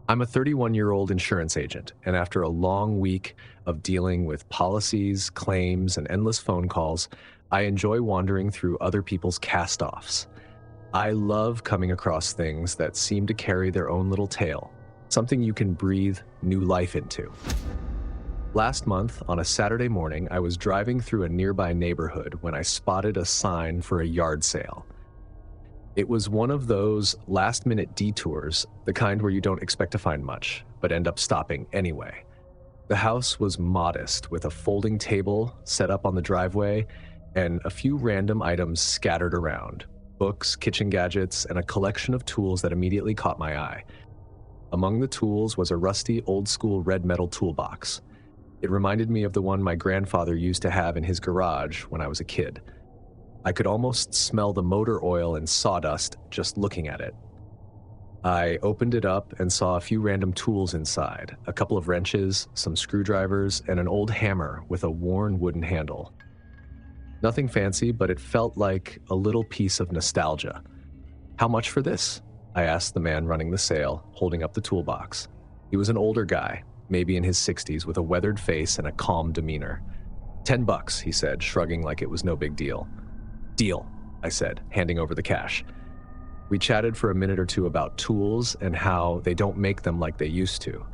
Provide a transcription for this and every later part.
I'm a 31-year-old insurance agent, and after a long week of dealing with policies, claims, and endless phone calls, I enjoy wandering through other people's cast-offs. I love coming across things that seem to carry their own little tale, something you can breathe new life into. Last month, on a Saturday morning, I was driving through a nearby neighborhood when I spotted a sign for a yard sale. It was one of those last-minute detours, the kind where you don't expect to find much, but end up stopping anyway. The house was modest, with a folding table set up on the driveway and a few random items scattered around: books, kitchen gadgets, and a collection of tools that immediately caught my eye. Among the tools was a rusty, old-school red metal toolbox. It reminded me of the one my grandfather used to have in his garage when I was a kid. I could almost smell the motor oil and sawdust just looking at it. I opened it up and saw a few random tools inside: a couple of wrenches, some screwdrivers, and an old hammer with a worn wooden handle. Nothing fancy, but it felt like a little piece of nostalgia. "How much for this?" I asked the man running the sale, holding up the toolbox. He was an older guy, maybe in his 60s, with a weathered face and a calm demeanor. $10, he said, shrugging like it was no big deal. "Deal," I said, handing over the cash. We chatted for a minute or two about tools and how they don't make them like they used to.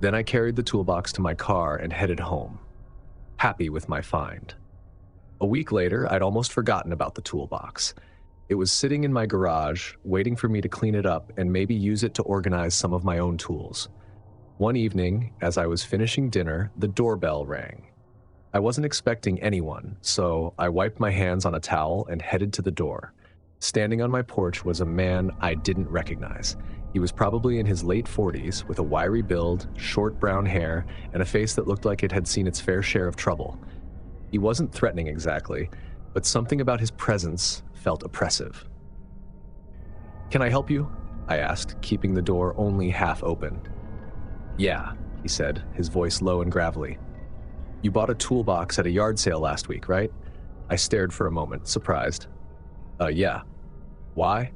Then I carried the toolbox to my car and headed home, happy with my find. A week later, I'd almost forgotten about the toolbox. It was sitting in my garage, waiting for me to clean it up and maybe use it to organize some of my own tools. One evening, as I was finishing dinner, the doorbell rang. I wasn't expecting anyone, so I wiped my hands on a towel and headed to the door. Standing on my porch was a man I didn't recognize. He was probably in his late 40s, with a wiry build, short brown hair, and a face that looked like it had seen its fair share of trouble. He wasn't threatening exactly, but something about his presence felt oppressive. "Can I help you?" I asked, keeping the door only half open. "Yeah," he said, his voice low and gravelly. "You bought a toolbox at a yard sale last week, right?" I stared for a moment, surprised. Yeah. "Why?"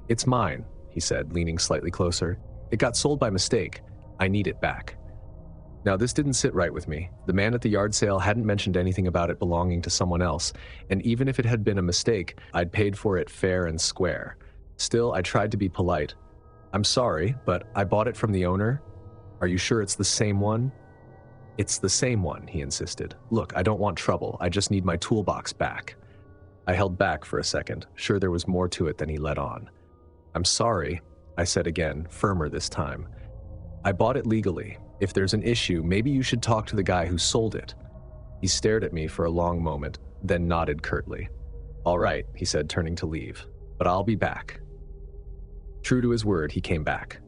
"It's mine," he said, leaning slightly closer. "It got sold by mistake. I need it back." Now, this didn't sit right with me. The man at the yard sale hadn't mentioned anything about it belonging to someone else, and even if it had been a mistake, I'd paid for it fair and square. Still, I tried to be polite. "I'm sorry, but I bought it from the owner. Are you sure it's the same one?" "It's the same one," he insisted. "Look, I don't want trouble. I just need my toolbox back." I held back for a second, sure there was more to it than he let on. "I'm sorry," I said again, firmer this time. "I bought it legally. If there's an issue, maybe you should talk to the guy who sold it." He stared at me for a long moment, then nodded curtly. "All right," he said, turning to leave, "but I'll be back." True to his word, he came back.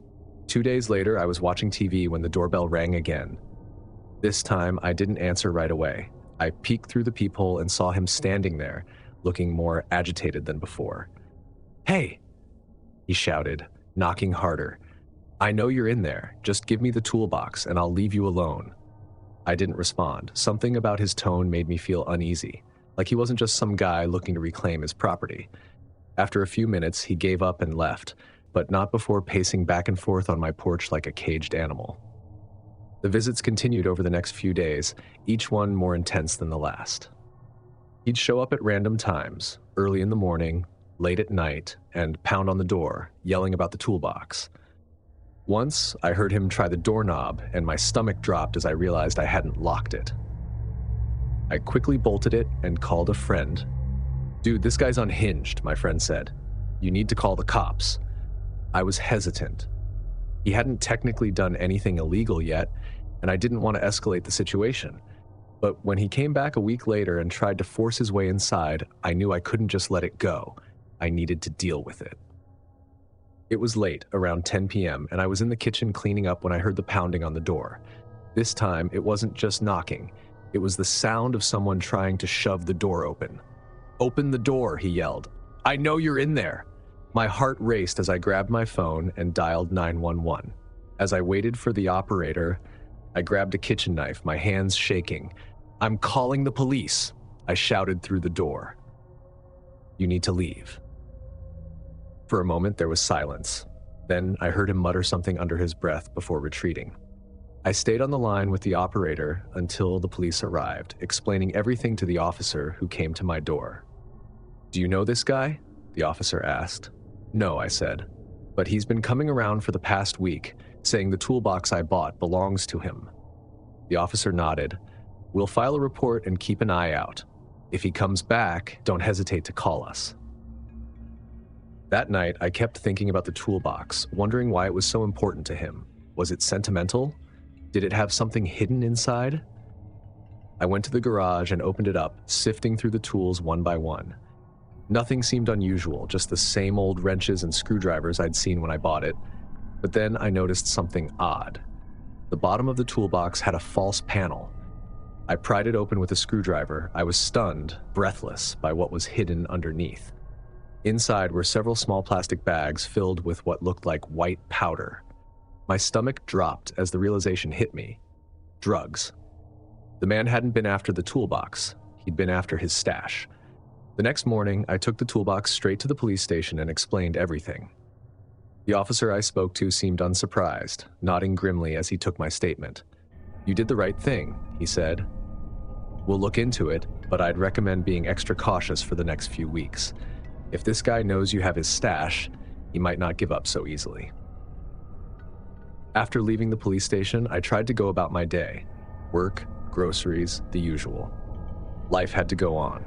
2 days later, I was watching TV when the doorbell rang again. This time, I didn't answer right away. I peeked through the peephole and saw him standing there, looking more agitated than before. "Hey!" he shouted, knocking harder. "I know you're in there. Just give me the toolbox and I'll leave you alone." I didn't respond. Something about his tone made me feel uneasy, like he wasn't just some guy looking to reclaim his property. After a few minutes, he gave up and left, but not before pacing back and forth on my porch like a caged animal. The visits continued over the next few days, each one more intense than the last. He'd show up at random times, early in the morning, late at night, and pound on the door, yelling about the toolbox. Once, I heard him try the doorknob, and my stomach dropped as I realized I hadn't locked it. I quickly bolted it and called a friend. "Dude, this guy's unhinged," my friend said. "You need to call the cops." I was hesitant. He hadn't technically done anything illegal yet, and I didn't want to escalate the situation. But when he came back a week later and tried to force his way inside, I knew I couldn't just let it go. I needed to deal with it. It was late, around 10 p.m., and I was in the kitchen cleaning up when I heard the pounding on the door. This time, it wasn't just knocking. It was the sound of someone trying to shove the door open. "Open the door," he yelled. "I know you're in there." My heart raced as I grabbed my phone and dialed 911. As I waited for the operator, I grabbed a kitchen knife, my hands shaking. "I'm calling the police," I shouted through the door. "You need to leave." For a moment, there was silence. Then I heard him mutter something under his breath before retreating. I stayed on the line with the operator until the police arrived, explaining everything to the officer who came to my door. "Do you know this guy?" the officer asked. "No," I said, "but he's been coming around for the past week, saying the toolbox I bought belongs to him." The officer nodded. "We'll file a report and keep an eye out. If he comes back, don't hesitate to call us." That night, I kept thinking about the toolbox, wondering why it was so important to him. Was it sentimental? Did it have something hidden inside? I went to the garage and opened it up, sifting through the tools one by one. Nothing seemed unusual, just the same old wrenches and screwdrivers I'd seen when I bought it. But then I noticed something odd. The bottom of the toolbox had a false panel. I pried it open with a screwdriver. I was stunned, breathless, by what was hidden underneath. Inside were several small plastic bags filled with what looked like white powder. My stomach dropped as the realization hit me. Drugs. The man hadn't been after the toolbox. He'd been after his stash. The next morning, I took the toolbox straight to the police station and explained everything. The officer I spoke to seemed unsurprised, nodding grimly as he took my statement. "You did the right thing," he said. "We'll look into it, but I'd recommend being extra cautious for the next few weeks. If this guy knows you have his stash, he might not give up so easily." After leaving the police station, I tried to go about my day. Work, groceries, the usual. Life had to go on.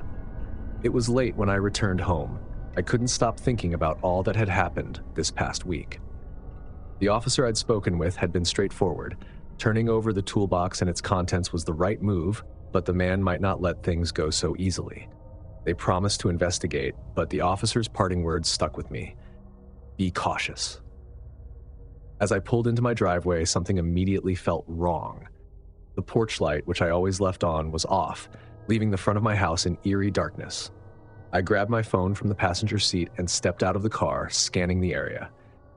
It was late when I returned home. I couldn't stop thinking about all that had happened this past week. The officer I'd spoken with had been straightforward. Turning over the toolbox and its contents was the right move, but the man might not let things go so easily. They promised to investigate, but the officer's parting words stuck with me. "Be cautious." As I pulled into my driveway, something immediately felt wrong. The porch light, which I always left on, was off, leaving the front of my house in eerie darkness. I grabbed my phone from the passenger seat and stepped out of the car, scanning the area.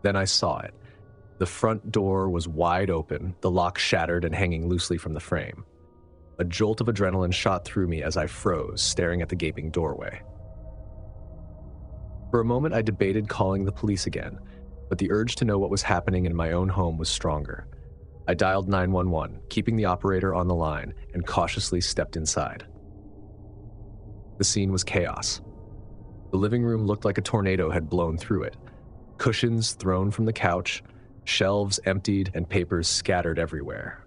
Then I saw it. The front door was wide open, the lock shattered and hanging loosely from the frame. A jolt of adrenaline shot through me as I froze, staring at the gaping doorway. For a moment, I debated calling the police again, but the urge to know what was happening in my own home was stronger. I dialed 911, keeping the operator on the line, and cautiously stepped inside. The scene was chaos. The living room looked like a tornado had blown through it. Cushions thrown from the couch, shelves emptied, and papers scattered everywhere.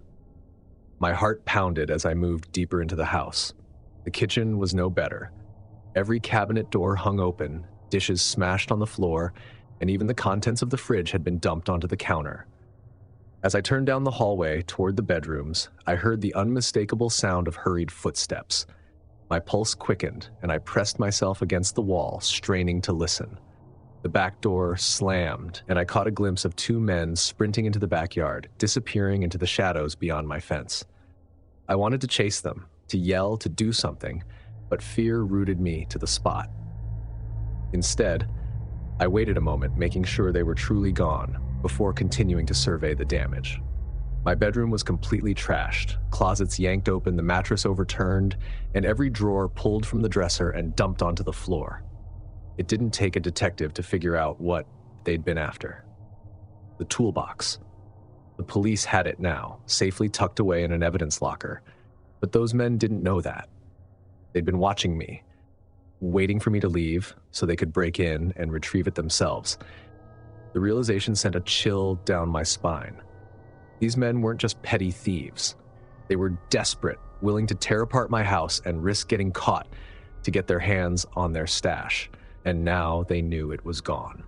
My heart pounded as I moved deeper into the house. The kitchen was no better. Every cabinet door hung open, dishes smashed on the floor, and even the contents of the fridge had been dumped onto the counter. As I turned down the hallway toward the bedrooms, I heard the unmistakable sound of hurried footsteps. My pulse quickened, and I pressed myself against the wall, straining to listen. The back door slammed, and I caught a glimpse of two men sprinting into the backyard, disappearing into the shadows beyond my fence. I wanted to chase them, to yell, to do something, but fear rooted me to the spot. Instead, I waited a moment, making sure they were truly gone, before continuing to survey the damage. My bedroom was completely trashed, closets yanked open, the mattress overturned, and every drawer pulled from the dresser and dumped onto the floor. It didn't take a detective to figure out what they'd been after. The toolbox. The police had it now, safely tucked away in an evidence locker. But those men didn't know that. They'd been watching me, waiting for me to leave so they could break in and retrieve it themselves. The realization sent a chill down my spine. These men weren't just petty thieves. They were desperate, willing to tear apart my house and risk getting caught to get their hands on their stash. And now they knew it was gone.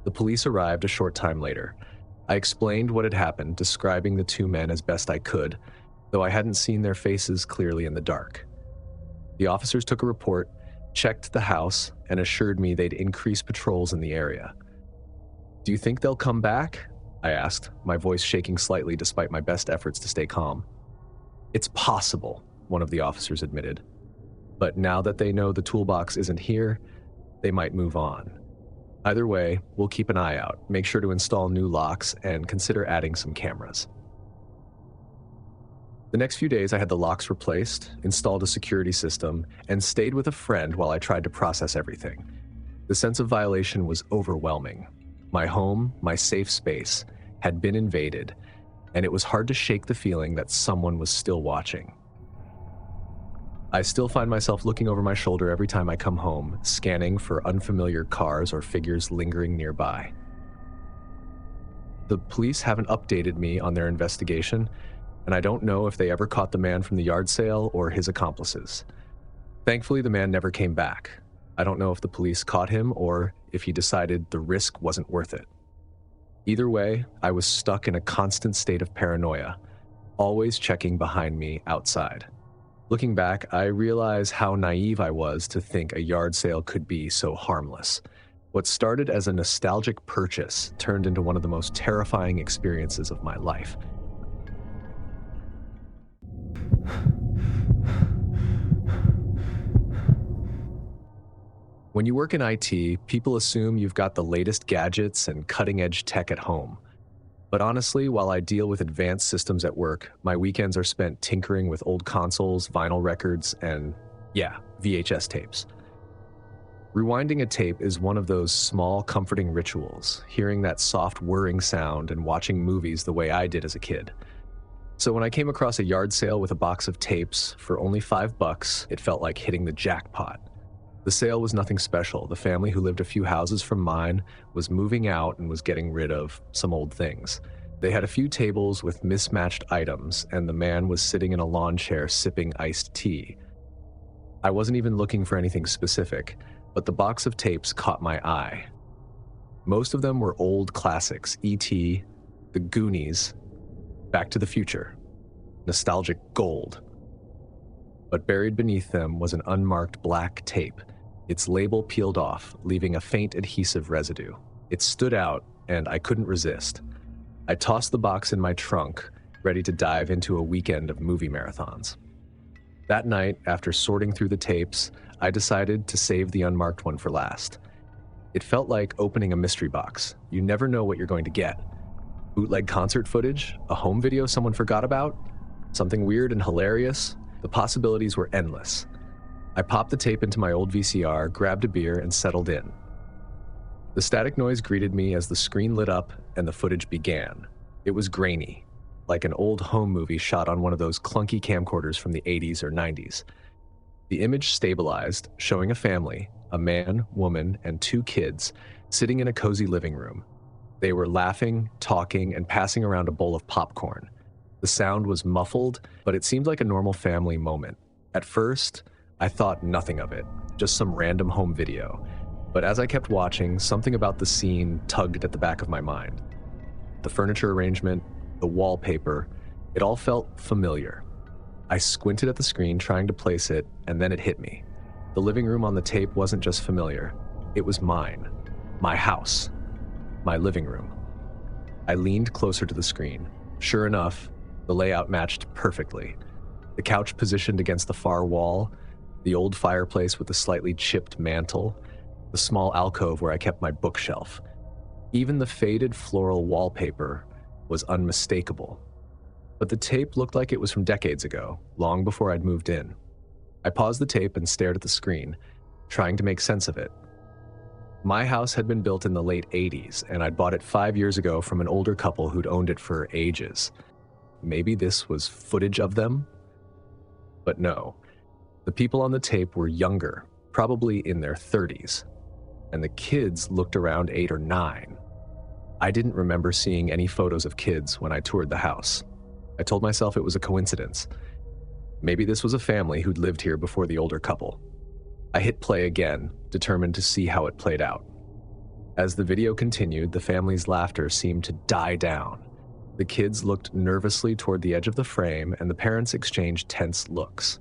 The police arrived a short time later. I explained what had happened, describing the two men as best I could, though I hadn't seen their faces clearly in the dark. The officers took a report, checked the house, and assured me they'd increase patrols in the area. "Do you think they'll come back?" I asked, my voice shaking slightly despite my best efforts to stay calm. "It's possible," one of the officers admitted. "But now that they know the toolbox isn't here, they might move on. Either way, we'll keep an eye out, make sure to install new locks, and consider adding some cameras." The next few days, I had the locks replaced, installed a security system, and stayed with a friend while I tried to process everything. The sense of violation was overwhelming. My home, my safe space, had been invaded, and it was hard to shake the feeling that someone was still watching. I still find myself looking over my shoulder every time I come home, scanning for unfamiliar cars or figures lingering nearby. The police haven't updated me on their investigation, and I don't know if they ever caught the man from the yard sale or his accomplices. Thankfully, the man never came back. I don't know if the police caught him or if he decided the risk wasn't worth it. Either way, I was stuck in a constant state of paranoia, always checking behind me outside. Looking back, I realize how naive I was to think a yard sale could be so harmless. What started as a nostalgic purchase turned into one of the most terrifying experiences of my life. When you work in IT, people assume you've got the latest gadgets and cutting-edge tech at home. But honestly, while I deal with advanced systems at work, my weekends are spent tinkering with old consoles, vinyl records, and, VHS tapes. Rewinding a tape is one of those small, comforting rituals, hearing that soft whirring sound and watching movies the way I did as a kid. So when I came across a yard sale with a box of tapes for only $5, it felt like hitting the jackpot. The sale was nothing special. The family who lived a few houses from mine was moving out and was getting rid of some old things. They had a few tables with mismatched items, and the man was sitting in a lawn chair sipping iced tea. I wasn't even looking for anything specific, but the box of tapes caught my eye. Most of them were old classics: E.T., The Goonies, Back to the Future, nostalgic gold. But buried beneath them was an unmarked black tape, its label peeled off, leaving a faint adhesive residue. It stood out, and I couldn't resist. I tossed the box in my trunk, ready to dive into a weekend of movie marathons. That night, after sorting through the tapes, I decided to save the unmarked one for last. It felt like opening a mystery box. You never know what you're going to get. Bootleg concert footage? A home video someone forgot about? Something weird and hilarious? The possibilities were endless. I popped the tape into my old VCR, grabbed a beer, and settled in. The static noise greeted me as the screen lit up and the footage began. It was grainy, like an old home movie shot on one of those clunky camcorders from the 80s or 90s. The image stabilized, showing a family, a man, woman, and 2 kids, sitting in a cozy living room. They were laughing, talking, and passing around a bowl of popcorn. The sound was muffled, but it seemed like a normal family moment. At first, I thought nothing of it, just some random home video. But as I kept watching, something about the scene tugged at the back of my mind. The furniture arrangement, the wallpaper, it all felt familiar. I squinted at the screen, trying to place it, and then it hit me. The living room on the tape wasn't just familiar. It was mine. My house. My living room. I leaned closer to the screen. Sure enough, the layout matched perfectly. The couch positioned against the far wall, the old fireplace with the slightly chipped mantle, the small alcove where I kept my bookshelf. Even the faded floral wallpaper was unmistakable. But the tape looked like it was from decades ago, long before I'd moved in. I paused the tape and stared at the screen, trying to make sense of it. My house had been built in the late 80s, and I'd bought it 5 years ago from an older couple who'd owned it for ages. Maybe this was footage of them? But no. The people on the tape were younger, probably in their 30s, and the kids looked around 8 or 9. I didn't remember seeing any photos of kids when I toured the house. I told myself it was a coincidence. Maybe this was a family who'd lived here before the older couple. I hit play again, determined to see how it played out. As the video continued, the family's laughter seemed to die down. The kids looked nervously toward the edge of the frame, and the parents exchanged tense looks.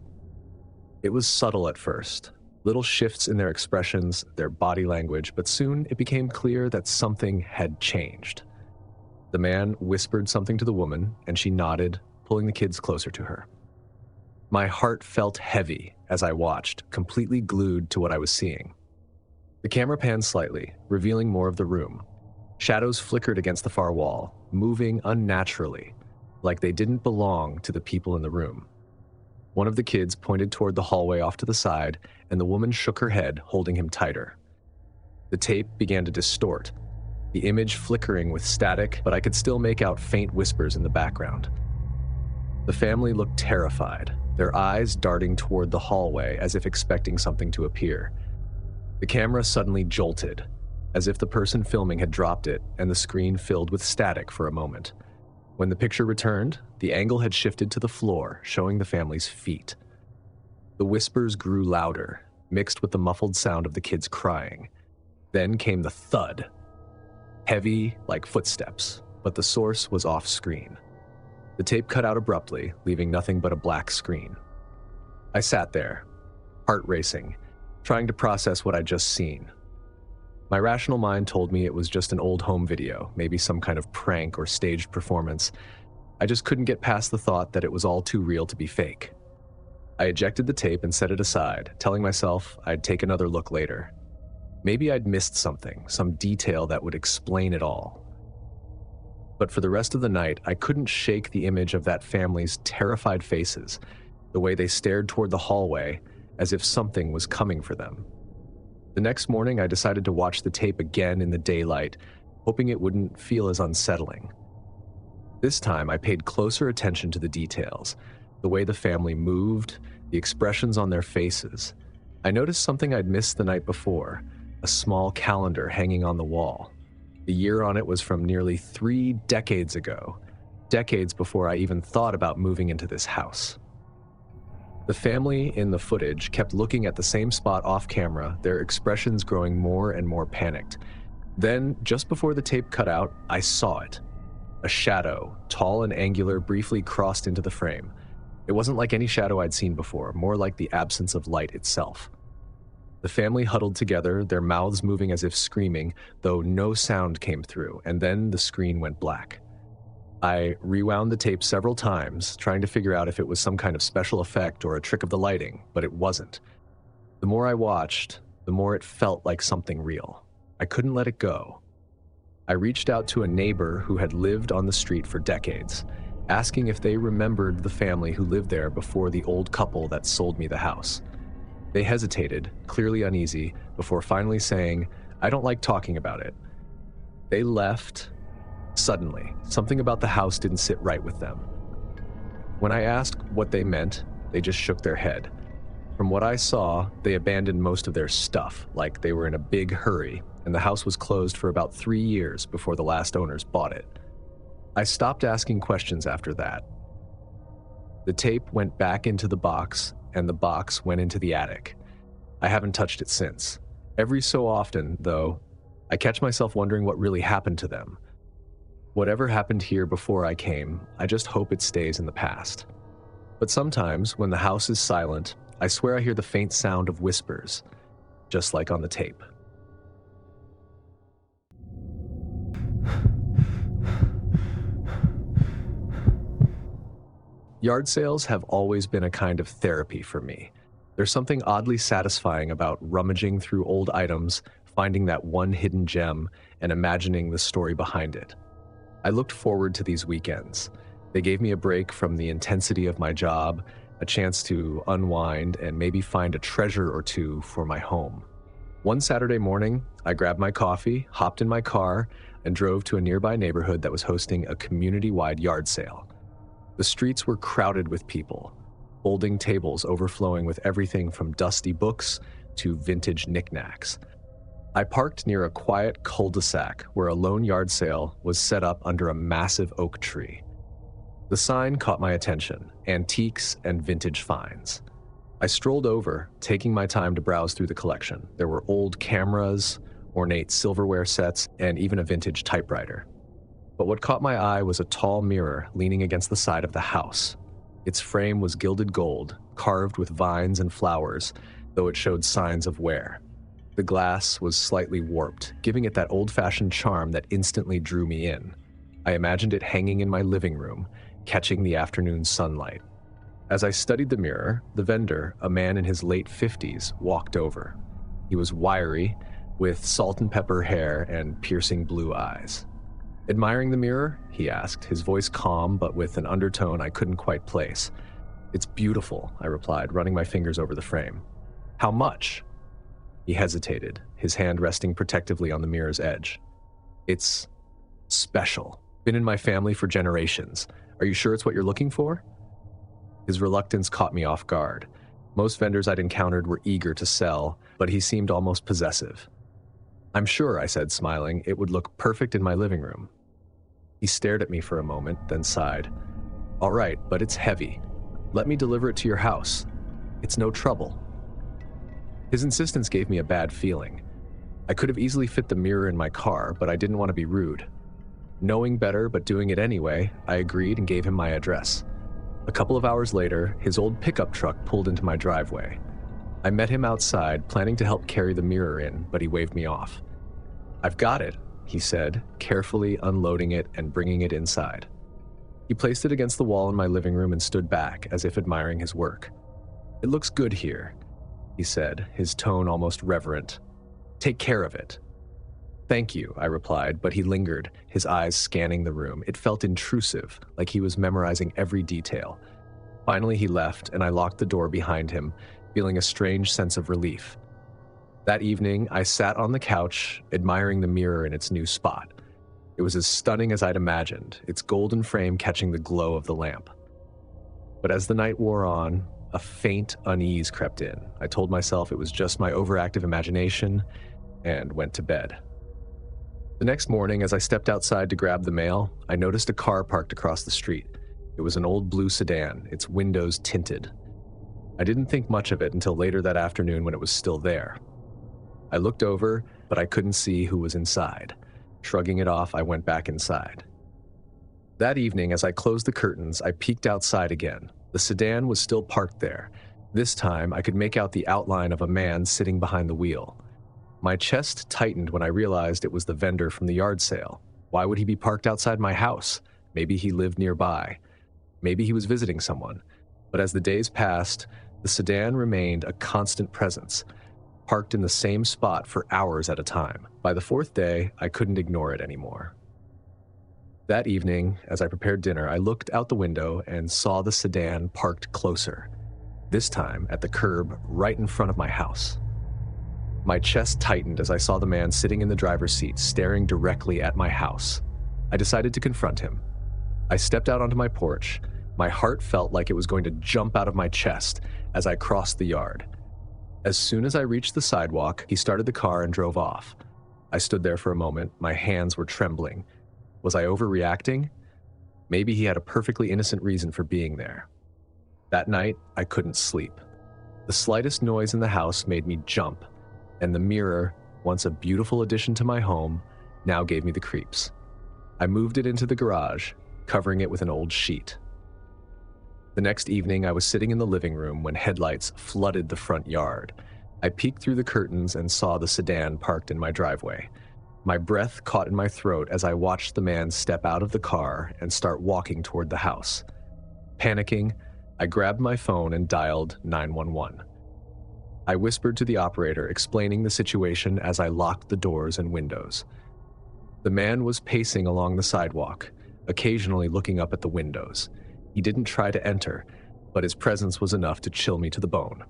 It was subtle at first, little shifts in their expressions, their body language, but soon it became clear that something had changed. The man whispered something to the woman, and she nodded, pulling the kids closer to her. My heart felt heavy as I watched, completely glued to what I was seeing. The camera panned slightly, revealing more of the room. Shadows flickered against the far wall, moving unnaturally, like they didn't belong to the people in the room. One of the kids pointed toward the hallway off to the side, and the woman shook her head, holding him tighter. The tape began to distort. the image flickering with static, but I could still make out faint whispers in the background. The family looked terrified, their eyes darting toward the hallway as if expecting something to appear. The camera suddenly jolted, as if the person filming had dropped it and the screen filled with static for a moment. When the picture returned, the angle had shifted to the floor, showing the family's feet. The whispers grew louder, mixed with the muffled sound of the kids crying. Then came the thud, heavy like footsteps, but the source was off screen. The tape cut out abruptly, leaving nothing but a black screen. I sat there, heart racing, trying to process what I'd just seen. My rational mind told me it was just an old home video, maybe some kind of prank or staged performance. I just couldn't get past the thought that it was all too real to be fake. I ejected the tape and set it aside, telling myself I'd take another look later. Maybe I'd missed something, some detail that would explain it all. But for the rest of the night, I couldn't shake the image of that family's terrified faces, the way they stared toward the hallway as if something was coming for them. The next morning, I decided to watch the tape again in the daylight, hoping it wouldn't feel as unsettling. This time, I paid closer attention to the details, the way the family moved, the expressions on their faces. I noticed something I'd missed the night before, a small calendar hanging on the wall. The year on it was from nearly 3 decades ago, decades before I even thought about moving into this house. The family in the footage kept looking at the same spot off camera, their expressions growing more and more panicked. Then, just before the tape cut out, I saw it. A shadow, tall and angular, briefly crossed into the frame. It wasn't like any shadow I'd seen before, more like the absence of light itself. The family huddled together, their mouths moving as if screaming, though no sound came through, and then the screen went black. I rewound the tape several times, trying to figure out if it was some kind of special effect or a trick of the lighting, but it wasn't. The more I watched, the more it felt like something real. I couldn't let it go. I reached out to a neighbor who had lived on the street for decades, asking if they remembered the family who lived there before the old couple that sold me the house. They hesitated, clearly uneasy, before finally saying, "I don't like talking about it." They left. Suddenly, something about the house didn't sit right with them. When I asked what they meant, they just shook their head. From what I saw, they abandoned most of their stuff, like they were in a big hurry, and the house was closed for about 3 years before the last owners bought it. I stopped asking questions after that. The tape went back into the box, and the box went into the attic. I haven't touched it since. Every so often, though, I catch myself wondering what really happened to them. Whatever happened here before I came, I just hope it stays in the past. But sometimes, when the house is silent, I swear I hear the faint sound of whispers, just like on the tape. Yard sales have always been a kind of therapy for me. There's something oddly satisfying about rummaging through old items, finding that one hidden gem, and imagining the story behind it. I looked forward to these weekends. They gave me a break from the intensity of my job, a chance to unwind and maybe find a treasure or two for my home. One Saturday morning, I grabbed my coffee, hopped in my car, and drove to a nearby neighborhood that was hosting a community-wide yard sale. The streets were crowded with people, folding tables overflowing with everything from dusty books to vintage knickknacks. I parked near a quiet cul-de-sac where a lone yard sale was set up under a massive oak tree. The sign caught my attention: antiques and vintage finds. I strolled over, taking my time to browse through the collection. There were old cameras, ornate silverware sets, and even a vintage typewriter. But what caught my eye was a tall mirror leaning against the side of the house. Its frame was gilded gold, carved with vines and flowers, though it showed signs of wear. The glass was slightly warped, giving it that old-fashioned charm that instantly drew me in. I imagined it hanging in my living room, catching the afternoon sunlight. As I studied the mirror, the vendor, a man in his late 50s, walked over. He was wiry, with salt and pepper hair and piercing blue eyes. "Admiring the mirror?" he asked, his voice calm but with an undertone I couldn't quite place. "It's beautiful," I replied, running my fingers over the frame. "How much?" He hesitated, his hand resting protectively on the mirror's edge. It's special. Been in my family for generations. Are you sure it's what you're looking for? His reluctance caught me off guard. Most vendors I'd encountered were eager to sell, but he seemed almost possessive. I'm sure, I said, smiling, it would look perfect in my living room. He stared at me for a moment, then sighed. All right, but it's heavy. Let me deliver it to your house. It's no trouble. His insistence gave me a bad feeling. I could have easily fit the mirror in my car, but I didn't want to be rude. Knowing better but doing it anyway, I agreed and gave him my address. A couple of hours later, his old pickup truck pulled into my driveway. I met him outside, planning to help carry the mirror in, but he waved me off. I've got it, he said, carefully unloading it and bringing it inside. He placed it against the wall in my living room and stood back, as if admiring his work. It looks good here, he said, his tone almost reverent. Take care of it. Thank you, I replied, but he lingered, his eyes scanning the room. It felt intrusive, like he was memorizing every detail. Finally, he left, and I locked the door behind him, feeling a strange sense of relief. That evening, I sat on the couch, admiring the mirror in its new spot. It was as stunning as I'd imagined, its golden frame catching the glow of the lamp. But as the night wore on, a faint unease crept in. I told myself it was just my overactive imagination, and went to bed. The next morning, as I stepped outside to grab the mail, I noticed a car parked across the street. It was an old blue sedan, its windows tinted. I didn't think much of it until later that afternoon when it was still there. I looked over, but I couldn't see who was inside. Shrugging it off, I went back inside. That evening, as I closed the curtains, I peeked outside again. The sedan was still parked there. This time, I could make out the outline of a man sitting behind the wheel. My chest tightened when I realized it was the vendor from the yard sale. Why would he be parked outside my house? Maybe he lived nearby. Maybe he was visiting someone. But as the days passed, the sedan remained a constant presence, parked in the same spot for hours at a time. By the fourth day, I couldn't ignore it anymore. That evening, as I prepared dinner, I looked out the window and saw the sedan parked closer, this time at the curb right in front of my house. My chest tightened as I saw the man sitting in the driver's seat, staring directly at my house. I decided to confront him. I stepped out onto my porch. My heart felt like it was going to jump out of my chest as I crossed the yard. As soon as I reached the sidewalk, he started the car and drove off. I stood there for a moment. My hands were trembling. Was I overreacting? Maybe he had a perfectly innocent reason for being there. That night, I couldn't sleep. The slightest noise in the house made me jump, and the mirror, once a beautiful addition to my home, now gave me the creeps. I moved it into the garage, covering it with an old sheet. The next evening, I was sitting in the living room when headlights flooded the front yard. I peeked through the curtains and saw the sedan parked in my driveway. My breath caught in my throat as I watched the man step out of the car and start walking toward the house. Panicking, I grabbed my phone and dialed 911. I whispered to the operator, explaining the situation as I locked the doors and windows. The man was pacing along the sidewalk, occasionally looking up at the windows. He didn't try to enter, but his presence was enough to chill me to the bone.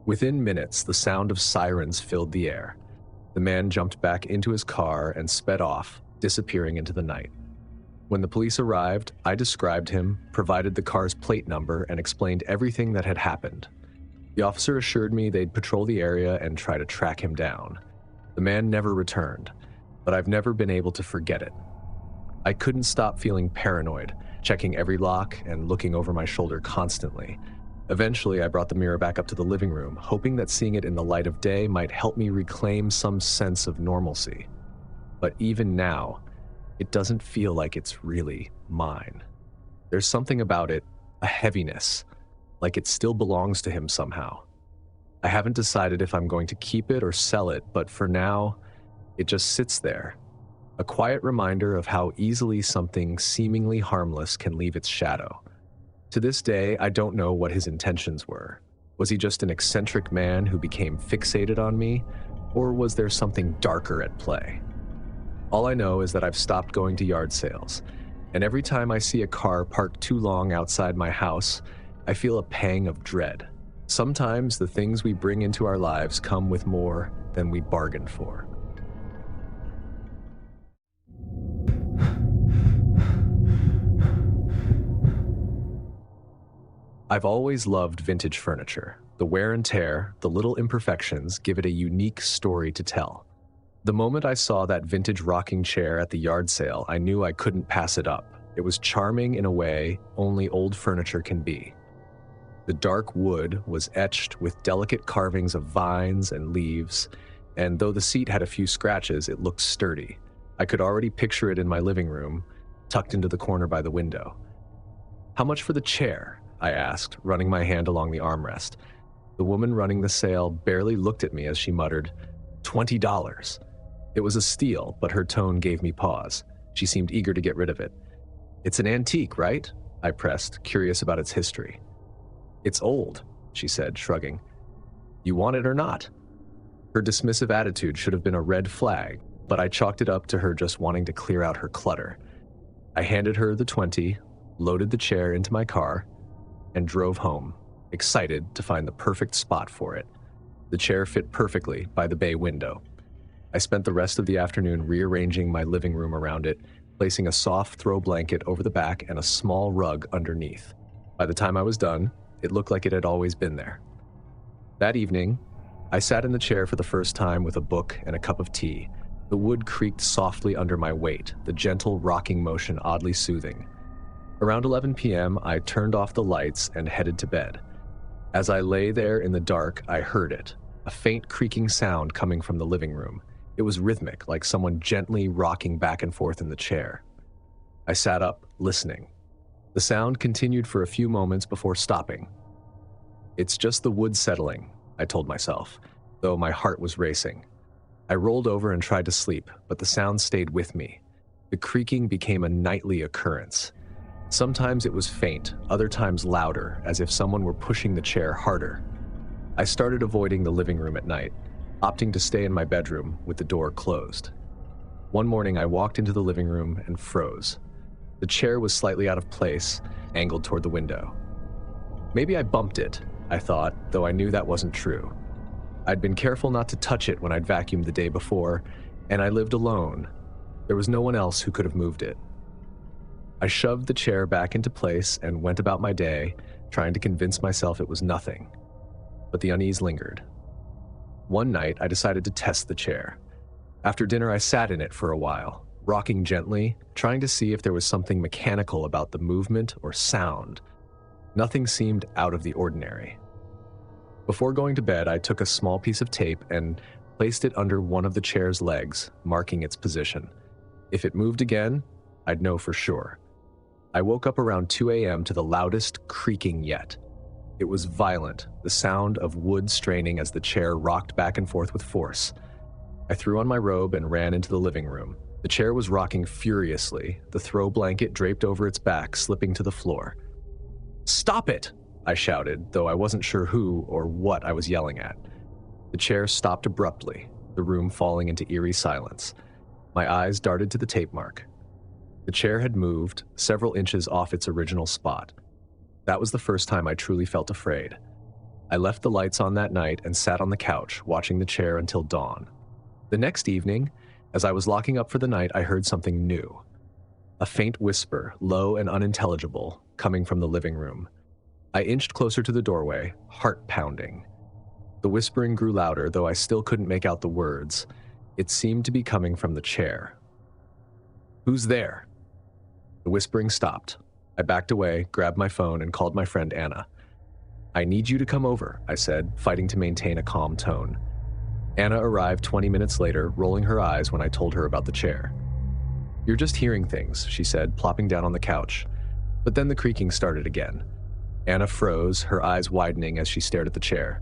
Within minutes, the sound of sirens filled the air. The man jumped back into his car and sped off, disappearing into the night. When the police arrived, I described him, provided the car's plate number, and explained everything that had happened. The officer assured me they'd patrol the area and try to track him down. The man never returned, but I've never been able to forget it. I couldn't stop feeling paranoid, checking every lock and looking over my shoulder constantly. Eventually, I brought the mirror back up to the living room, hoping that seeing it in the light of day might help me reclaim some sense of normalcy. But even now, it doesn't feel like it's really mine. There's something about it, a heaviness, like it still belongs to him somehow. I haven't decided if I'm going to keep it or sell it, but for now, it just sits there. A quiet reminder of how easily something seemingly harmless can leave its shadow. To this day, I don't know what his intentions were. Was he just an eccentric man who became fixated on me, or was there something darker at play? All I know is that I've stopped going to yard sales, and every time I see a car parked too long outside my house, I feel a pang of dread. Sometimes the things we bring into our lives come with more than we bargained for. I've always loved vintage furniture. The wear and tear, the little imperfections give it a unique story to tell. The moment I saw that vintage rocking chair at the yard sale, I knew I couldn't pass it up. It was charming in a way only old furniture can be. The dark wood was etched with delicate carvings of vines and leaves, and though the seat had a few scratches, it looked sturdy. I could already picture it in my living room, tucked into the corner by the window. "How much for the chair?" I asked, running my hand along the armrest. The woman running the sale barely looked at me as she muttered, $20. It was a steal, but her tone gave me pause. She seemed eager to get rid of it. "It's an antique, right?" I pressed, curious about its history. "It's old," she said, shrugging. "You want it or not?" Her dismissive attitude should have been a red flag, but I chalked it up to her just wanting to clear out her clutter. I handed her the 20, loaded the chair into my car, and drove home, excited to find the perfect spot for it. The chair fit perfectly by the bay window. I spent the rest of the afternoon rearranging my living room around it, placing a soft throw blanket over the back and a small rug underneath. By the time I was done, it looked like it had always been there. That evening, I sat in the chair for the first time with a book and a cup of tea. The wood creaked softly under my weight, the gentle rocking motion oddly soothing. Around 11 p.m., I turned off the lights and headed to bed. As I lay there in the dark, I heard it, a faint creaking sound coming from the living room. It was rhythmic, like someone gently rocking back and forth in the chair. I sat up, listening. The sound continued for a few moments before stopping. "It's just the wood settling," I told myself, though my heart was racing. I rolled over and tried to sleep, but the sound stayed with me. The creaking became a nightly occurrence. Sometimes it was faint, other times louder, as if someone were pushing the chair harder. I started avoiding the living room at night, opting to stay in my bedroom with the door closed. One morning, I walked into the living room and froze. The chair was slightly out of place, angled toward the window. Maybe I bumped it, I thought, though I knew that wasn't true. I'd been careful not to touch it when I'd vacuumed the day before, and I lived alone. There was no one else who could have moved it. I shoved the chair back into place and went about my day, trying to convince myself it was nothing. But the unease lingered. One night, I decided to test the chair. After dinner, I sat in it for a while, rocking gently, trying to see if there was something mechanical about the movement or sound. Nothing seemed out of the ordinary. Before going to bed, I took a small piece of tape and placed it under one of the chair's legs, marking its position. If it moved again, I'd know for sure. I woke up around 2 a.m. to the loudest creaking yet. It was violent, the sound of wood straining as the chair rocked back and forth with force. I threw on my robe and ran into the living room. The chair was rocking furiously, the throw blanket draped over its back slipping to the floor. "Stop it!" I shouted, though I wasn't sure who or what I was yelling at. The chair stopped abruptly, the room falling into eerie silence. My eyes darted to the tape mark. The chair had moved several inches off its original spot. That was the first time I truly felt afraid. I left the lights on that night and sat on the couch, watching the chair until dawn. The next evening, as I was locking up for the night, I heard something new. A faint whisper, low and unintelligible, coming from the living room. I inched closer to the doorway, heart pounding. The whispering grew louder, though I still couldn't make out the words. It seemed to be coming from the chair. "Who's there?" The whispering stopped. I backed away, grabbed my phone, and called my friend Anna. "I need you to come over," I said, fighting to maintain a calm tone. Anna arrived 20 minutes later, rolling her eyes when I told her about the chair. "You're just hearing things," she said, plopping down on the couch. But then the creaking started again. Anna froze, her eyes widening as she stared at the chair.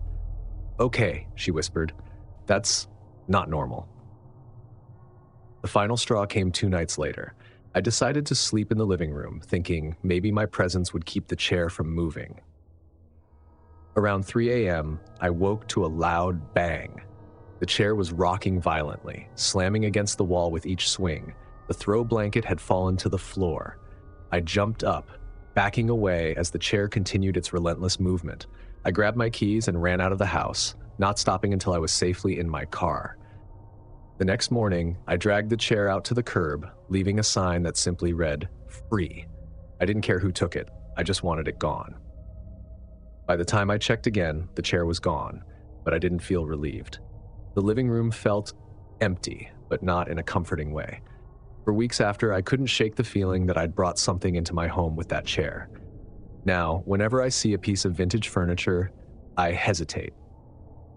"Okay," she whispered. "That's not normal." The final straw came 2 nights later. I decided to sleep in the living room, thinking maybe my presence would keep the chair from moving. Around 3 a.m., I woke to a loud bang. The chair was rocking violently, slamming against the wall with each swing. The throw blanket had fallen to the floor. I jumped up, backing away as the chair continued its relentless movement. I grabbed my keys and ran out of the house, not stopping until I was safely in my car. The next morning, I dragged the chair out to the curb, leaving a sign that simply read, "Free." I didn't care who took it, I just wanted it gone. By the time I checked again, the chair was gone, but I didn't feel relieved. The living room felt empty, but not in a comforting way. For weeks after, I couldn't shake the feeling that I'd brought something into my home with that chair. Now, whenever I see a piece of vintage furniture, I hesitate.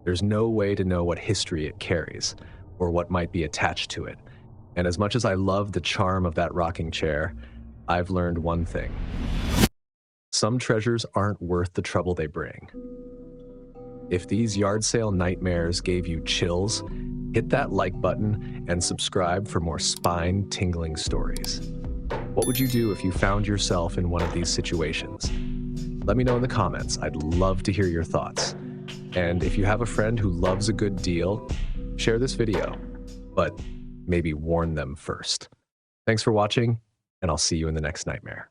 There's no way to know what history it carries, or what might be attached to it. And as much as I love the charm of that rocking chair, I've learned one thing. Some treasures aren't worth the trouble they bring. If these yard sale nightmares gave you chills, hit that like button and subscribe for more spine-tingling stories. What would you do if you found yourself in one of these situations? Let me know in the comments. I'd love to hear your thoughts. And if you have a friend who loves a good deal, share this video, but maybe warn them first. Thanks for watching, and I'll see you in the next nightmare.